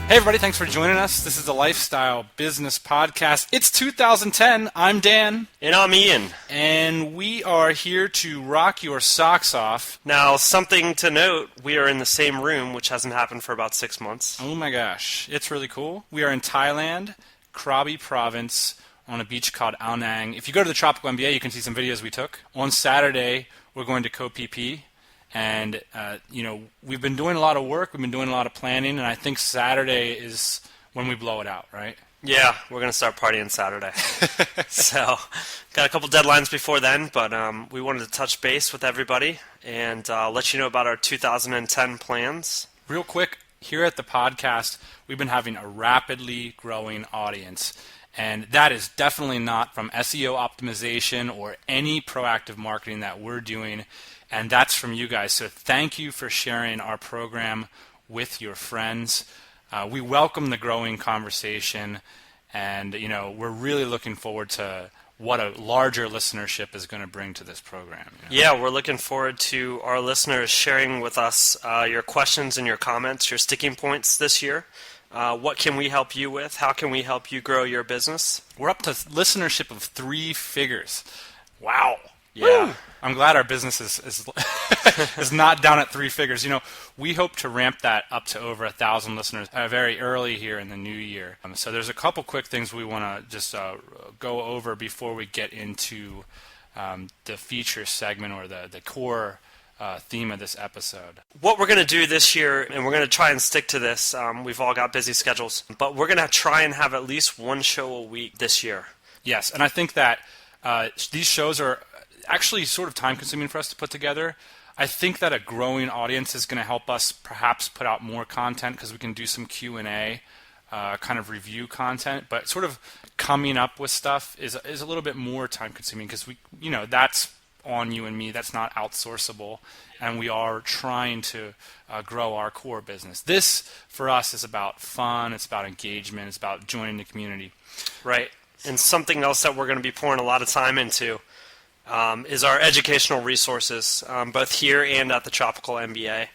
Hey everybody, thanks for joining us. This is the Lifestyle Business Podcast. It's 2010. I'm Dan. And I'm Ian. And we are here to rock your socks off. Now, something to note, we are in the same room, which hasn't happened for about 6 months. Oh my gosh, it's really cool. We are in Thailand, Krabi province, on a beach called Ao Nang. If you go to the Tropical MBA, you can see some videos we took. On Saturday, we're going to Koh Phi Phi. And, we've been doing a lot of work, we've been doing a lot of planning, and I think Saturday is when we blow it out, right? Yeah, we're going to start partying Saturday. So, got a couple deadlines before then, but we wanted to touch base with everybody and let you know about our 2010 plans. Real quick, here at the podcast, we've been having a rapidly growing audience. And that is definitely not from SEO optimization or any proactive marketing that we're doing. And that's from you guys. So thank you for sharing our program with your friends. We welcome the growing conversation. And, we're really looking forward to what a larger listenership is going to bring to this program. Yeah, we're looking forward to our listeners sharing with us your questions and your comments, your sticking points this year. What can we help you with? How can we help you grow your business? We're up to listenership of 3 figures. Wow. Yeah. Woo! I'm glad our business is not down at 3 figures. We hope to ramp that up to over 1,000 listeners very early here in the new year. So there's a couple quick things we want to just go over before we get into the feature segment or the core theme of this episode. What we're going to do this year, and we're going to try and stick to this, we've all got busy schedules, but we're going to try and have at least one show a week this year. Yes, and I think that these shows are actually sort of time-consuming for us to put together. I think that a growing audience is going to help us perhaps put out more content because we can do some Q&A, kind of review content, but sort of coming up with stuff is a little bit more time-consuming because that's on you and me. That's not outsourceable, and we are trying to grow our core business. This, for us, is about fun. It's about engagement. It's about joining the community. Right. And something else that we're going to be pouring a lot of time into is our educational resources, both here and at the Tropical MBA.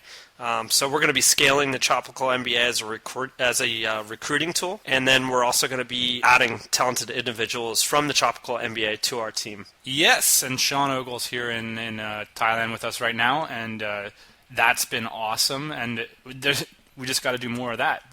So we're going to be scaling the Tropical MBA as a recruiting tool, and then we're also going to be adding talented individuals from the Tropical MBA to our team. Yes, and Sean Ogle's here in Thailand with us right now, and that's been awesome. And we just got to do more of that.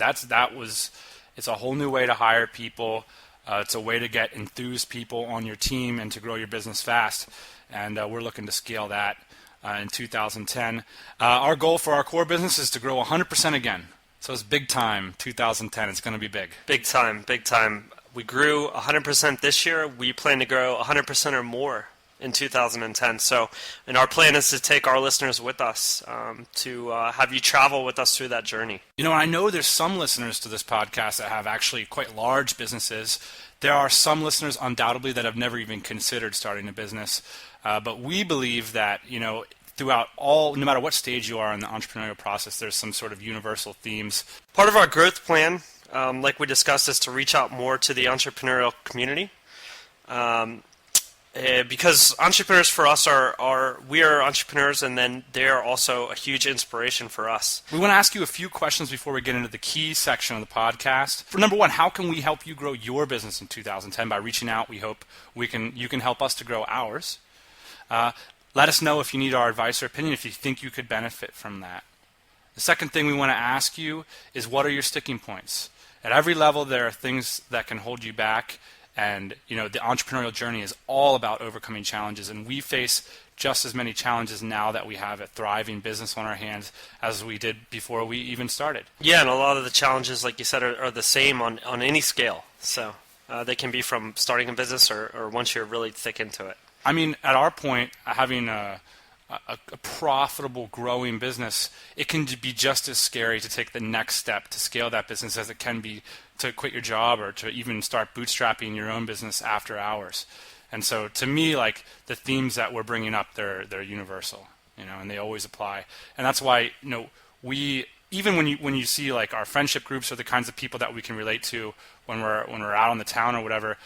It's a whole new way to hire people. It's a way to get enthused people on your team and to grow your business fast. And we're looking to scale that in 2010. Our goal for our core business is to grow 100% again. So it's big time, 2010. It's going to be big. Big time, big time. We grew 100% this year. We plan to grow 100% or more in 2010. So, and our plan is to take our listeners with us, to have you travel with us through that journey. I know there's some listeners to this podcast that have actually quite large businesses. There are some listeners undoubtedly that have never even considered starting a business. But we believe that, throughout no matter what stage you are in the entrepreneurial process, there's some sort of universal themes. Part of our growth plan, like we discussed, is to reach out more to the entrepreneurial community. Because entrepreneurs for us we are entrepreneurs, and then they are also a huge inspiration for us. We want to ask you a few questions before we get into the key section of the podcast. For number one, how can we help you grow your business in 2010? By reaching out, we hope you can help us to grow ours. Let us know if you need our advice or opinion, if you think you could benefit from that. The second thing we want to ask you is, what are your sticking points? At every level, there are things that can hold you back. And, the entrepreneurial journey is all about overcoming challenges. And we face just as many challenges now that we have a thriving business on our hands as we did before we even started. Yeah, and a lot of the challenges, like you said, are the same on any scale. So they can be from starting a business or once you're really thick into it. I mean, at our point, having a profitable, growing business, it can be just as scary to take the next step to scale that business as it can be to quit your job or to even start bootstrapping your own business after hours. And so, to me, like, the themes that we're bringing up, they're universal, and they always apply. And that's why, we, even when you see like our friendship groups or the kinds of people that we can relate to when we're out on the town or whatever.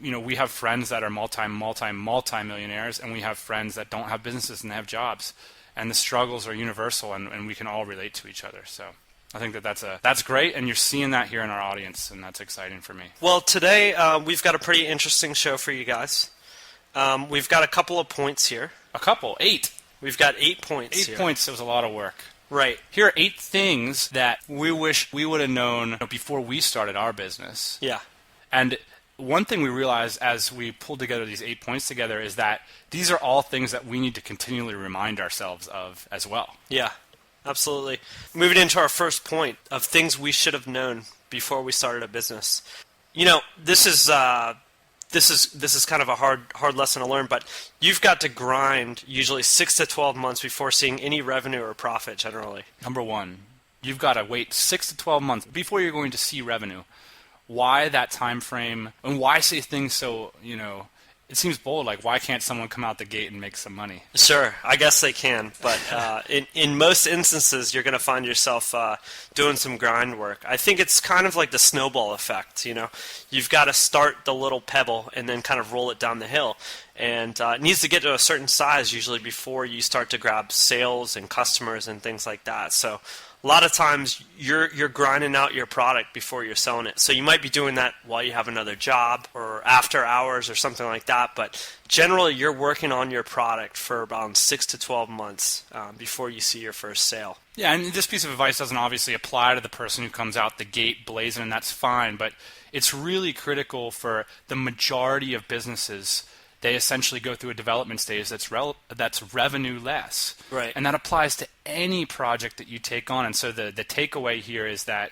We have friends that are multi-millionaires, and we have friends that don't have businesses and they have jobs. And the struggles are universal, and we can all relate to each other. So I think that's great, and you're seeing that here in our audience, and that's exciting for me. Well, today we've got a pretty interesting show for you guys. We've got a couple of points here. A couple, 8. We've got 8 points here. 8 points, it was a lot of work. Right. Here are 8 things that we wish we would have known before we started our business. Yeah. And one thing we realized as we pulled together these 8 points together is that these are all things that we need to continually remind ourselves of as well. Yeah, absolutely. Moving into our first point of things we should have known before we started a business. You know, this is kind of a hard lesson to learn, but you've got to grind usually 6 to 12 months before seeing any revenue or profit generally. Number 1, you've got to wait 6 to 12 months before you're going to see revenue. Why that time frame, and why say things so, it seems bold, like why can't someone come out the gate and make some money? Sure, I guess they can, but in most instances you're going to find yourself doing some grind work. I think it's kind of like the snowball effect, You've got to start the little pebble and then kind of roll it down the hill. And it needs to get to a certain size usually before you start to grab sales and customers and things like that. So a lot of times you're grinding out your product before you're selling it. So you might be doing that while you have another job or after hours or something like that. But generally you're working on your product for about 6 to 12 months before you see your first sale. Yeah, and this piece of advice doesn't obviously apply to the person who comes out the gate blazing, and that's fine. But it's really critical for the majority of businesses. They essentially go through a development stage that's revenue less. Right. And that applies to any project that you take on. And so the takeaway here is that,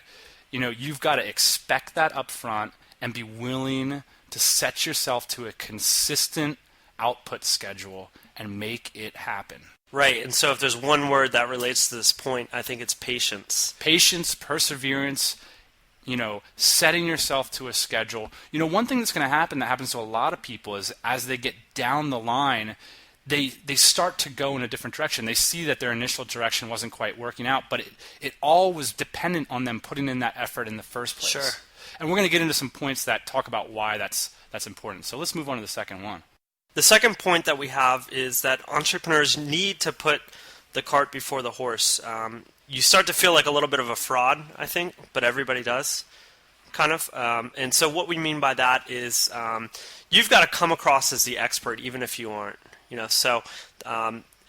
you've got to expect that up front and be willing to set yourself to a consistent output schedule and make it happen. Right. And so if there's one word that relates to this point, I think it's patience. Patience, perseverance, setting yourself to a schedule. One thing that's going to happen that happens to a lot of people is as they get down the line, they start to go in a different direction. They see that their initial direction wasn't quite working out, but it all was dependent on them putting in that effort in the first place. Sure. And we're going to get into some points that talk about why that's important. So let's move on to the second one. The second point that we have is that entrepreneurs need to put the cart before the horse. You start to feel like a little bit of a fraud, I think, but everybody does, kind of. And so what we mean by that is you've got to come across as the expert, even if you aren't.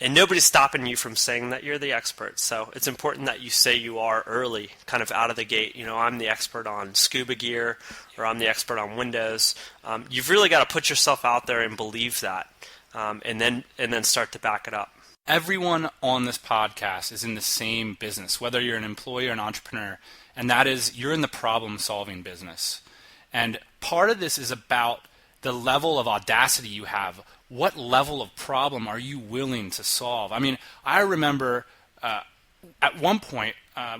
And nobody's stopping you from saying that you're the expert. So it's important that you say you are early, kind of out of the gate. I'm the expert on scuba gear, or I'm the expert on Windows. You've really got to put yourself out there and believe that, and then start to back it up. Everyone on this podcast is in the same business, whether you're an employee or an entrepreneur, and that is you're in the problem-solving business. And part of this is about the level of audacity you have. What level of problem are you willing to solve? I mean, I remember at one point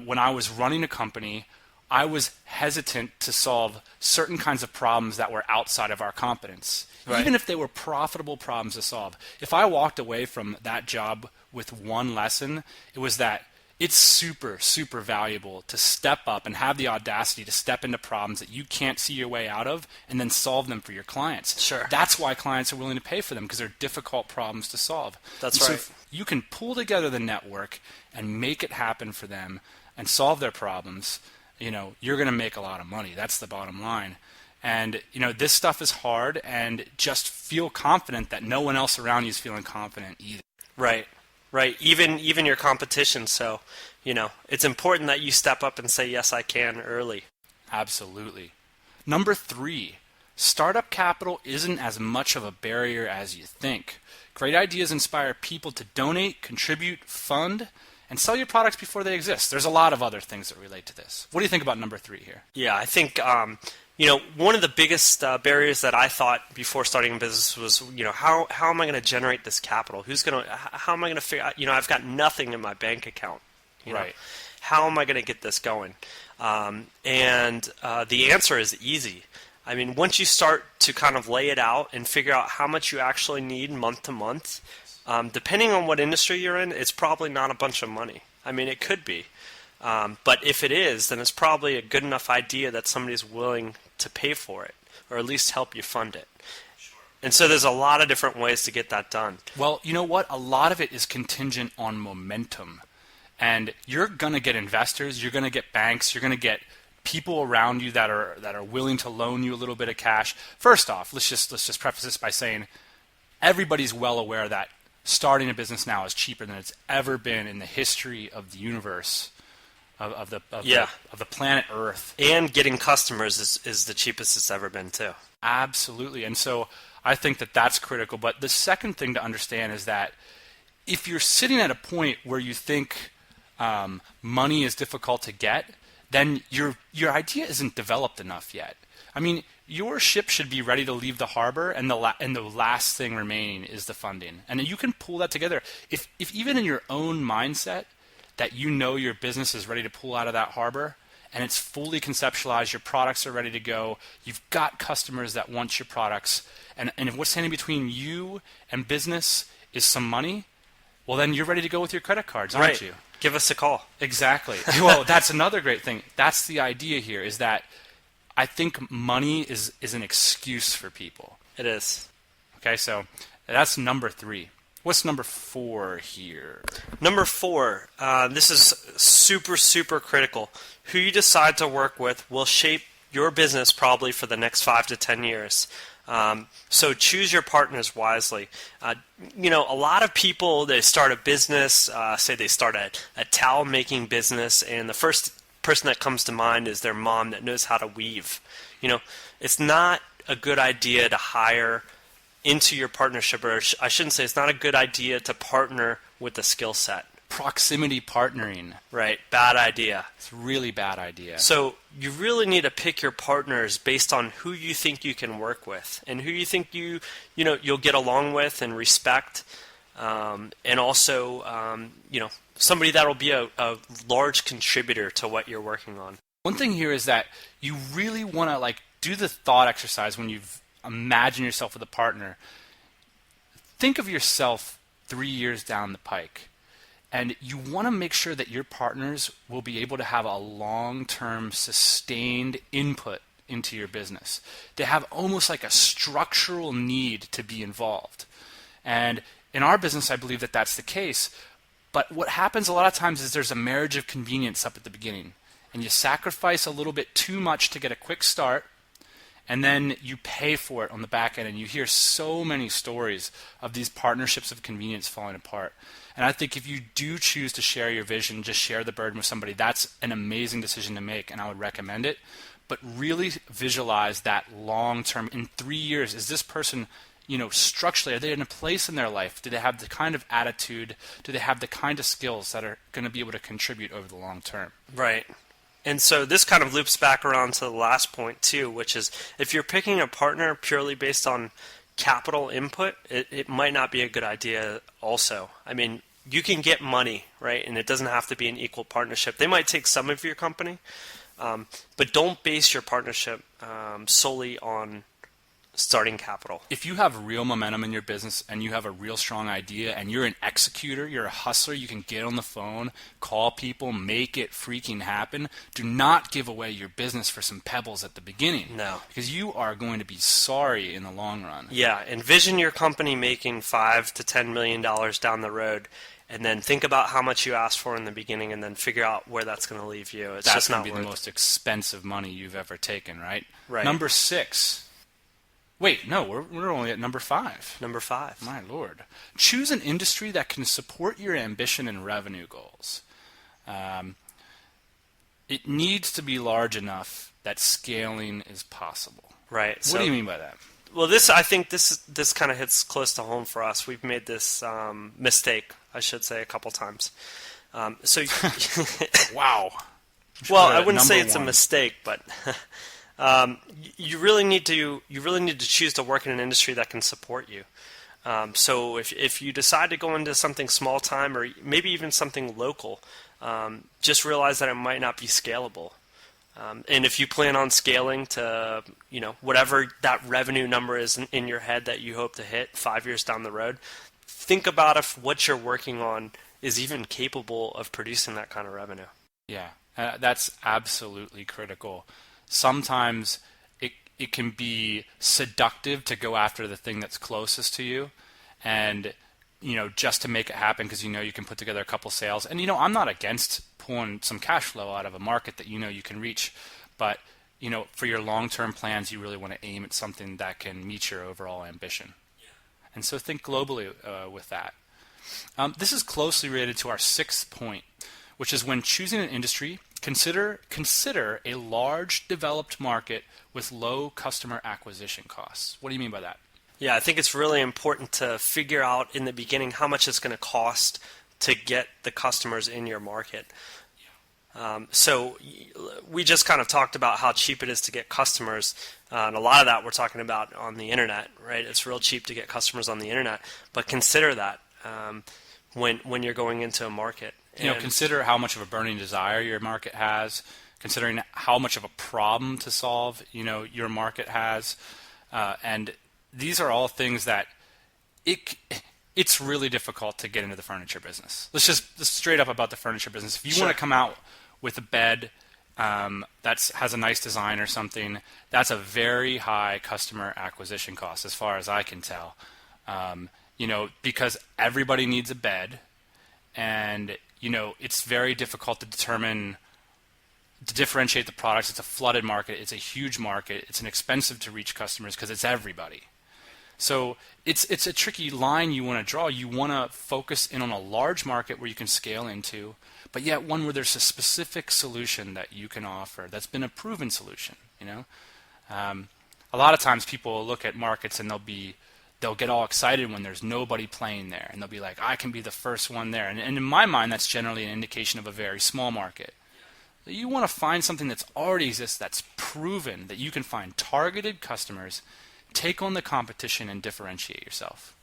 when I was running a company, I was hesitant to solve certain kinds of problems that were outside of our competence. Right. Even if they were profitable problems to solve. If I walked away from that job with one lesson, it was that it's super, super valuable to step up and have the audacity to step into problems that you can't see your way out of and then solve them for your clients. Sure. That's why clients are willing to pay for them, because they're difficult problems to solve. That's right. So if you can pull together the network and make it happen for them and solve their problems, you're going to make a lot of money. That's the bottom line. And, this stuff is hard, and just feel confident that no one else around you is feeling confident either. Right. Even your competition. So, it's important that you step up and say, yes, I can early. Absolutely. Number 3, startup capital isn't as much of a barrier as you think. Great ideas inspire people to donate, contribute, fund, and sell your products before they exist. There's a lot of other things that relate to this. What do you think about number 3 here? Yeah, I think one of the biggest barriers that I thought before starting a business was, how am I going to generate this capital? How am I going to figure out, I've got nothing in my bank account. Right. How am I going to get this going? And the answer is easy. I mean, once you start to kind of lay it out and figure out how much you actually need month to month, depending on what industry you're in, it's probably not a bunch of money. I mean, it could be. But if it is, then it's probably a good enough idea that somebody's willing to pay for it, or at least help you fund it. Sure. And so there's a lot of different ways to get that done. Well, you know what? A lot of it is contingent on momentum. And you're going to get investors, you're going to get banks, you're going to get people around you that are willing to loan you a little bit of cash. First off, let's just preface this by saying everybody's well aware that starting a business now is cheaper than it's ever been in the history of the universe, of the planet Earth. And getting customers is the cheapest it's ever been too. Absolutely. And so I think that that's critical. But the second thing to understand is that if you're sitting at a point where you think money is difficult to get, then your idea isn't developed enough yet. I mean, your ship should be ready to leave the harbor, and the last thing remaining is the funding. And you can pull that together. If even in your own mindset that you know your business is ready to pull out of that harbor, and it's fully conceptualized, your products are ready to go, you've got customers that want your products, and if what's standing between you and business is some money, well, then you're ready to go with your credit cards, aren't you? Give us a call. Exactly. Well, that's another great thing. That's the idea here, is that I think money is an excuse for people. It is. Okay, so that's number 3. What's number 4 here? Number 4, this is super, super critical. Who you decide to work with will shape your business probably for the next 5 to 10 years. So choose your partners wisely. A lot of people, they start a business, say they start a towel making business, and the first person that comes to mind is their mom that knows how to weave. It's not a good idea to hire into your partnership, or I shouldn't say it's not a good idea to partner with the skill set. Proximity partnering. Right, bad idea. It's a really bad idea. So you really need to pick your partners based on who you think you can work with and who you think you'll get along with and respect, and also somebody that'll be a large contributor to what you're working on. One thing here is that you really want to do the thought exercise when you've imagined yourself with a partner. Think of yourself 3 years down the pike. And you want to make sure that your partners will be able to have a long-term sustained input into your business. They have almost like a structural need to be involved. And in our business, I believe that that's the case. But what happens a lot of times is there's a marriage of convenience up at the beginning. And you sacrifice a little bit too much to get a quick start, and then you pay for it on the back end. And you hear so many stories of these partnerships of convenience falling apart. And I think if you do choose to share your vision, just share the burden with somebody, that's an amazing decision to make, and I would recommend it. But really visualize that long term. In 3 years, is this person, structurally, are they in a place in their life? Do they have the kind of attitude? Do they have the kind of skills that are going to be able to contribute over the long term? Right. And so this kind of loops back around to the last point too, which is if you're picking a partner purely based on capital input, it might not be a good idea also. I mean, you can get money, right? And it doesn't have to be an equal partnership. They might take some of your company, but don't base your partnership solely on starting capital. If you have real momentum in your business and you have a real strong idea and you're an executor, you're a hustler, you can get on the phone, call people, make it freaking happen, do not give away your business for some pebbles at the beginning. No. Because you are going to be sorry in the long run. Yeah, envision your company making $5 to $10 million down the road, and then think about how much you asked for in the beginning and then figure out where that's going to leave you. It's that's just not going to be worth the most expensive money you've ever taken, right? Right. Number 6. Wait, no, we're only at number 5. Number 5. My Lord. Choose an industry that can support your ambition and revenue goals. It needs to be large enough that scaling is possible. Right. What do you mean by that? Well, I think this kind of hits close to home for us. We've made this mistake, I should say, a couple times. Wow. Well, I wouldn't say it's a mistake, but you really need to choose to work in an industry that can support you. So if you decide to go into something small time or maybe even something local, just realize that it might not be scalable. And if you plan on scaling to whatever that revenue number is in your head that you hope to hit 5 years down the road, think about if what you're working on is even capable of producing that kind of revenue. Yeah, that's absolutely critical. Sometimes it can be seductive to go after the thing that's closest to you, and just to make it happen because you can put together a couple sales. And I'm not against pulling some cash flow out of a market that you can reach, but for your long-term plans, you really want to aim at something that can meet your overall ambition. And so think globally with that. This is closely related to our sixth point, which is when choosing an industry, consider a large developed market with low customer acquisition costs. What do you mean by that? Yeah, I think it's really important to figure out in the beginning how much it's going to cost to get the customers in your market. So we just kind of talked about how cheap it is to get customers, and a lot of that we're talking about on the internet, right? It's real cheap to get customers on the internet, but consider that when you're going into a market. Consider how much of a burning desire your market has, considering how much of a problem to solve your market has, and these are all things that it's really difficult to get into the furniture business. Let's just straight up about the furniture business. If you want to come out with a bed that has a nice design or something, that's a very high customer acquisition cost as far as I can tell. Because everybody needs a bed, and it's very difficult to differentiate the products. It's a flooded market. It's a huge market. It's expensive to reach customers because it's everybody. So it's a tricky line you want to draw. You want to focus in on a large market where you can scale into, but yet one where there's a specific solution that you can offer that's been a proven solution. A lot of times people will look at markets and they'll get all excited when there's nobody playing there, and they'll be like, I can be the first one there. And in my mind, that's generally an indication of a very small market. You want to find something that's already exists, that's proven, that you can find targeted customers, take on the competition, and differentiate yourself.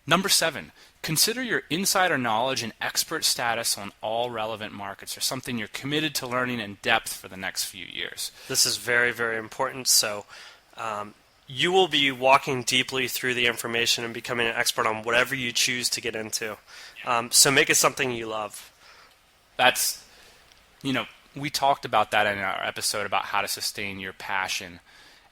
Number 7, consider your insider knowledge and expert status on all relevant markets, or something you're committed to learning in depth for the next few years. This is very, very important. So you will be walking deeply through the information and becoming an expert on whatever you choose to get into. So make it something you love. That's, we talked about that in our episode about how to sustain your passion.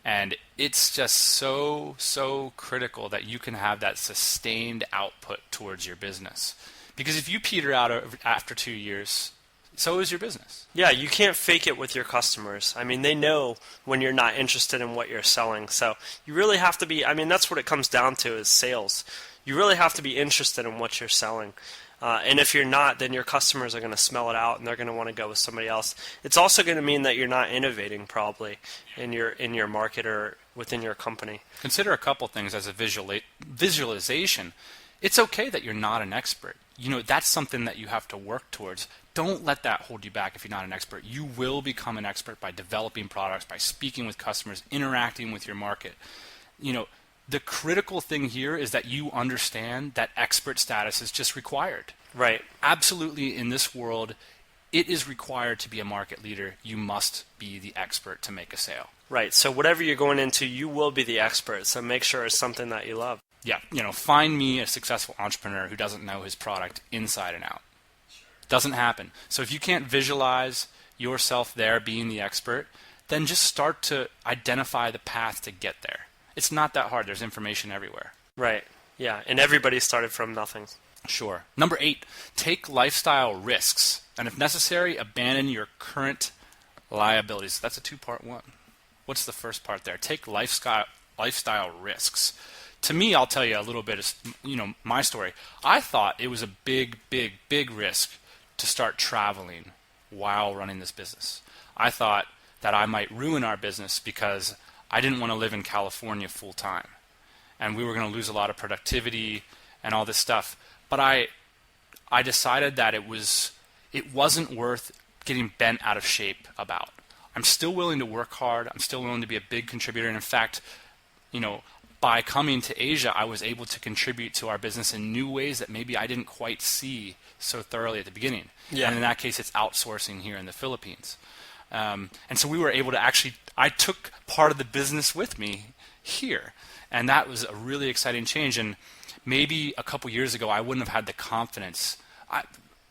And it's just so critical that you can have that sustained output towards your business. Because if you peter out after 2 years, so is your business. Yeah, you can't fake it with your customers. I mean, they know when you're not interested in what you're selling. So you really have to be, that's what it comes down to is sales. You really have to be interested in what you're selling. And if you're not, then your customers are going to smell it out and they're going to want to go with somebody else. It's also going to mean that you're not innovating probably in your market or within your company. Consider a couple things as a visualization. It's okay that you're not an expert. That's something that you have to work towards. Don't let that hold you back if you're not an expert. You will become an expert by developing products, by speaking with customers, interacting with your market. The critical thing here is that you understand that expert status is just required. Right. Absolutely, in this world, it is required to be a market leader. You must be the expert to make a sale. Right. So whatever you're going into, you will be the expert. So make sure it's something that you love. Yeah. Find me a successful entrepreneur who doesn't know his product inside and out. Doesn't happen. So if you can't visualize yourself there being the expert, then just start to identify the path to get there. It's not that hard. There's information everywhere. Right. Yeah. And everybody started from nothing. Sure. Number 8, take lifestyle risks. And if necessary, abandon your current liabilities. That's a 2-part one. What's the first part there? Take lifestyle risks. To me, I'll tell you a little bit of, my story. I thought it was a big risk to start traveling while running this business. I thought that I might ruin our business because I didn't want to live in California full time, and we were going to lose a lot of productivity and all this stuff. But I decided that it wasn't worth getting bent out of shape about. I'm still willing to work hard. I'm still willing to be a big contributor. And in fact, by coming to Asia, I was able to contribute to our business in new ways that maybe I didn't quite see so thoroughly at the beginning. Yeah. And in that case, it's outsourcing here in the Philippines. And so we were able to I took part of the business with me here. And that was a really exciting change. And maybe a couple years ago, I wouldn't have had the confidence.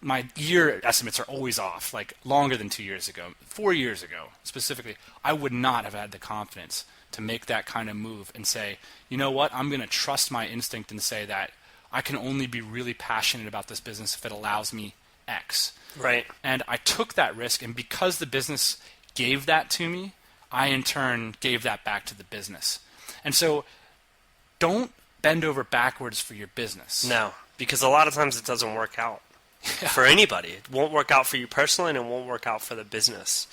My year estimates are always off, like longer than 2 years ago. 4 years ago, specifically, I would not have had the confidence to make that kind of move and say, you know what, I'm going to trust my instinct and say that I can only be really passionate about this business if it allows me X. Right. And I took that risk, and because the business gave that to me, I in turn gave that back to the business. And so don't bend over backwards for your business. No, because a lot of times it doesn't work out for anybody. It won't work out for you personally, and it won't work out for the business.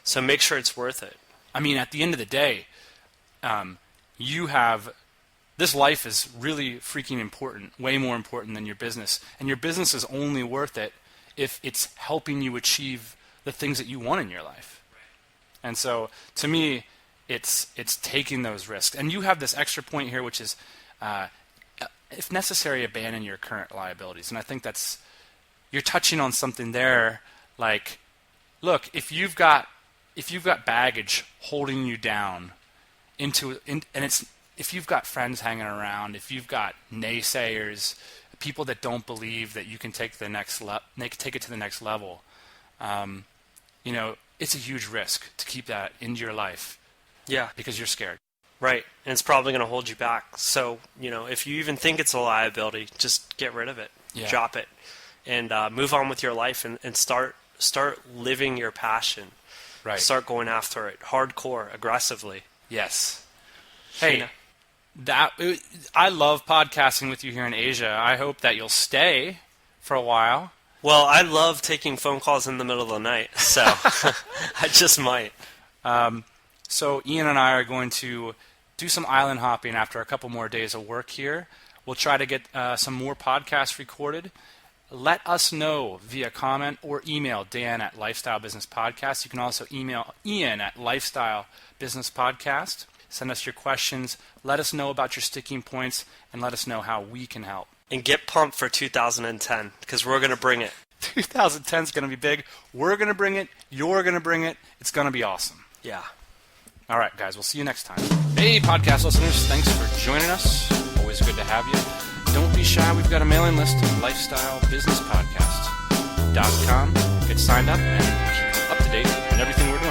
So make sure it's worth it. I mean, at the end of the day, this life is really freaking important, way more important than your business. And your business is only worth it if it's helping you achieve the things that you want in your life. And so, to me, it's taking those risks. And you have this extra point here, which is, if necessary, abandon your current liabilities. And I think you're touching on something there. Like, look, if you've got baggage holding you down if you've got friends hanging around, if you've got naysayers, people that don't believe that you can take it to the next level, it's a huge risk to keep that into your life. Yeah. Because you're scared. Right. And it's probably going to hold you back. So, if you even think it's a liability, just get rid of it. Yeah. Drop it. And move on with your life and start living your passion. Right. Start going after it hardcore, aggressively. Yes. Hey, I love podcasting with you here in Asia. I hope that you'll stay for a while. Well, I love taking phone calls in the middle of the night, so I just might. So Ian and I are going to do some island hopping after a couple more days of work here. We'll try to get some more podcasts recorded. Let us know via comment or email Dan at Lifestyle Business Podcast. You can also email Ian at Lifestyle Business Podcast. Send us your questions. Let us know about your sticking points, and let us know how we can help. And get pumped for 2010, because we're going to bring it. 2010 is going to be big. We're going to bring it. You're going to bring it. It's going to be awesome. Yeah. All right, guys. We'll see you next time. Hey, podcast listeners. Thanks for joining us. Always good to have you. Don't be shy. We've got a mailing list, lifestylebusinesspodcast.com. Get signed up and keep up to date on everything we're doing.